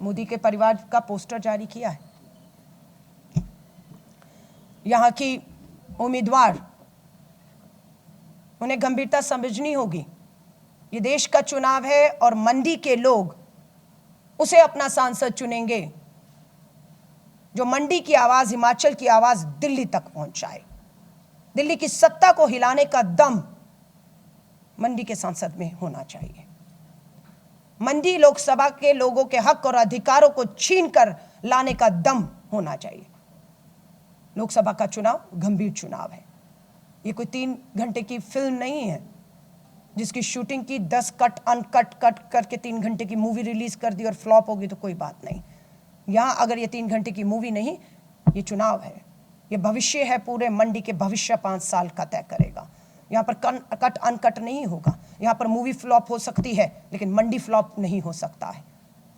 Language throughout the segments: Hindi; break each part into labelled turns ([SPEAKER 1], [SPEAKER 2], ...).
[SPEAKER 1] मोदी के परिवार का पोस्टर जारी किया है। यहाँ की उम्मीदवार, उन्हें गंभीरता समझनी होगी। ये देश का चुनाव है और मंडी के लोग उसे अपना सांसद चुनेंगे जो मंडी की आवाज, हिमाचल की आवाज दिल्ली तक पहुंचाए। दिल्ली की सत्ता को हिलाने का दम मंडी के सांसद में होना चाहिए। मंडी लोकसभा के लोगों के हक और अधिकारों को छीनकर लाने का दम होना चाहिए। लोकसभा का चुनाव गंभीर चुनाव है। ये कोई 3 घंटे की फिल्म नहीं है जिसकी शूटिंग की 10 कट अनकट कट करके 3 घंटे की मूवी रिलीज कर दी और फ्लॉप होगी तो कोई बात नहीं। यहां अगर ये 3 घंटे की मूवी नहीं, ये चुनाव है, ये भविष्य है। पूरे मंडी के भविष्य 5 साल का तय करेगा। यहाँ पर कट अनकट नहीं होगा। यहाँ पर मूवी फ्लॉप हो सकती है लेकिन मंडी फ्लॉप नहीं हो सकता है।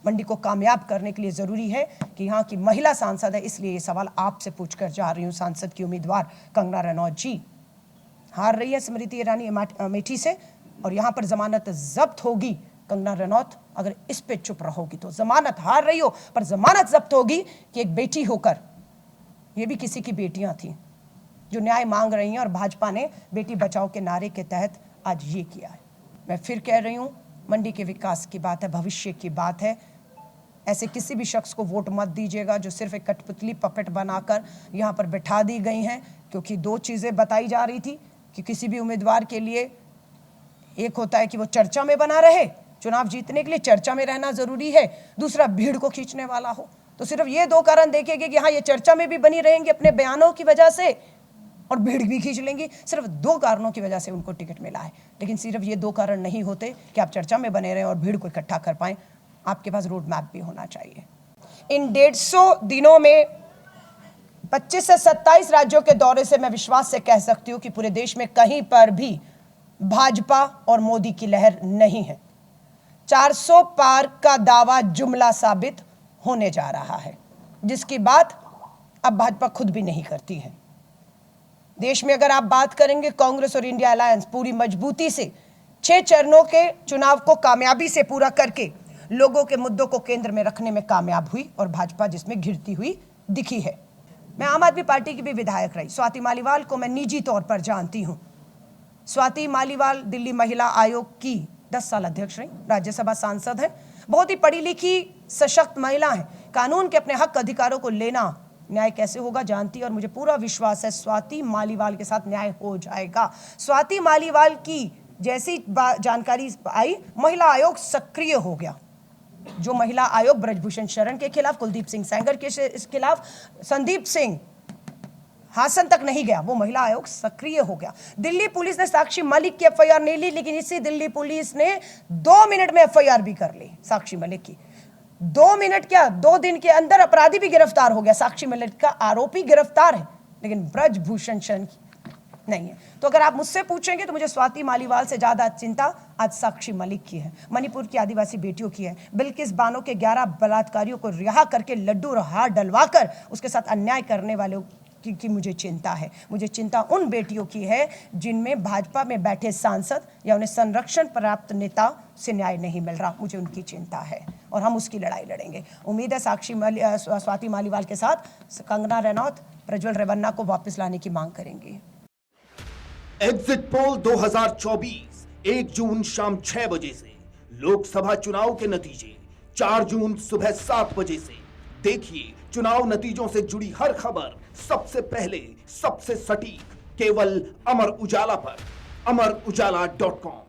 [SPEAKER 1] मंडी को कामयाब करने के लिए जरूरी है कि यहाँ की महिला सांसद है, इसलिए ये सवाल आपसे पूछकर जा रही हूँ। सांसद की उम्मीदवार कंगना रनौत जी हार रही है स्मृति ईरानी अमेठी से और यहाँ पर जमानत जब्त होगी। कंगना रनौत अगर इस पे चुप रहोगी तो, जमानत हार रही हो पर जमानत जब्त होगी कि एक बेटी होकर, ये भी किसी की बेटियां थी जो न्याय मांग रही हैं और भाजपा ने बेटी बचाओ के नारे के तहत आज ये किया है। मैं फिर कह रही हूँ, मंडी के विकास की बात है, भविष्य की बात है। ऐसे किसी भी शख्स को वोट मत दीजिएगा जो सिर्फ एक कठपुतली पपेट बनाकर यहाँ पर बैठा दी गई हैं, क्योंकि 2 चीज़ें बताई जा रही थी कि किसी भी उम्मीदवार के लिए एक होता है कि वो चर्चा में बना रहे, चुनाव जीतने के लिए चर्चा में रहना जरूरी है, दूसरा भीड़ को खींचने वाला हो। तो सिर्फ ये 2 कारण देखेंगे कि हाँ ये चर्चा में भी बनी रहेंगी अपने बयानों की वजह से और भीड़ भी खींच लेंगी। सिर्फ 2 कारणों की वजह से उनको टिकट मिला है, लेकिन सिर्फ ये 2 कारण नहीं होते कि आप चर्चा में बने रहें और भीड़ को इकट्ठा कर पाएं। आपके पास रोड मैप भी होना चाहिए। इन 150 दिनों में 25 से 27 राज्यों के दौरे से मैं विश्वास से कह सकती हूँ कि पूरे देश में कहीं पर भी भाजपा और मोदी की लहर नहीं है। 400 पार का दावा जुमला साबित होने जा रहा है, जिसकी बात अब भाजपा खुद भी नहीं करती है। देश में अगर आप बात करेंगे, कांग्रेस और इंडिया अलायंस पूरी मजबूती से 6 चरणों के चुनाव को कामयाबी से पूरा करके लोगों के मुद्दों को केंद्र में रखने में कामयाब हुई और भाजपा जिसमें घिरती हुई दिखी है। मैं आम आदमी पार्टी की भी विधायक रही। स्वाति मालीवाल को मैं निजी तौर पर जानती हूँ। स्वाति मालीवाल दिल्ली महिला आयोग की 10 साल अध्यक्ष रही, राज्यसभा सांसद है, बहुत ही पढ़ी लिखी सशक्त महिला है। कानून के अपने हक अधिकारों को लेना न्याय कैसे होगा जानती है और मुझे पूरा विश्वास है स्वाति मालीवाल के साथ न्याय हो जाएगा। स्वाति मालीवाल की जैसी जानकारी आई, महिला आयोग सक्रिय हो गया। जो महिला आयोग ब्रजभूषण शरण के खिलाफ, कुलदीप सिंह सेंगर के खिलाफ, संदीप सिंह हासन तक नहीं गया, वो महिला आयोग सक्रिय हो गया। दिल्ली पुलिस ने साक्षी मलिक की एफआईआर नहीं ली, लेकिन इसी दिल्ली पुलिस ने 2 मिनट में एफआईआर भी कर ली साक्षी मलिक की। 2 मिनट क्या, 2 दिन के अंदर अपराधी भी गिरफ्तार हो गया। साक्षी मलिक का आरोपी गिरफ्तार है, लेकिन ब्रजभूषण शरण नहीं है। तो अगर आप मुझसे पूछेंगे तो मुझे स्वाति मालीवाल से ज्यादा चिंता आज साक्षी मलिक की है, मणिपुर की आदिवासी बेटियों की है, बिल्किस बानो के 11 बलात्कारियों को रिहा करके लड्डू और हार डलवाकर उसके साथ अन्याय करने वालों की मुझे चिंता है। मुझे चिंता उन बेटियों की है जिनमें भाजपा में बैठे सांसद या उन्हें संरक्षण प्राप्त नेता से न्याय नहीं मिल रहा, मुझे उनकी चिंता है और हम उसकी लड़ाई लड़ेंगे। उम्मीद है स्वाति मालीवाल के साथ कंगना रनौत प्रज्वल रेवन्ना को वापस लाने की मांग करेंगी।
[SPEAKER 2] एग्जिट पोल 2024 1 जून शाम 6 बजे से, लोकसभा चुनाव के नतीजे 4 जून सुबह 7 बजे से। देखिए चुनाव नतीजों से जुड़ी हर खबर सबसे पहले, सबसे सटीक, केवल अमर उजाला पर, amarujala.com।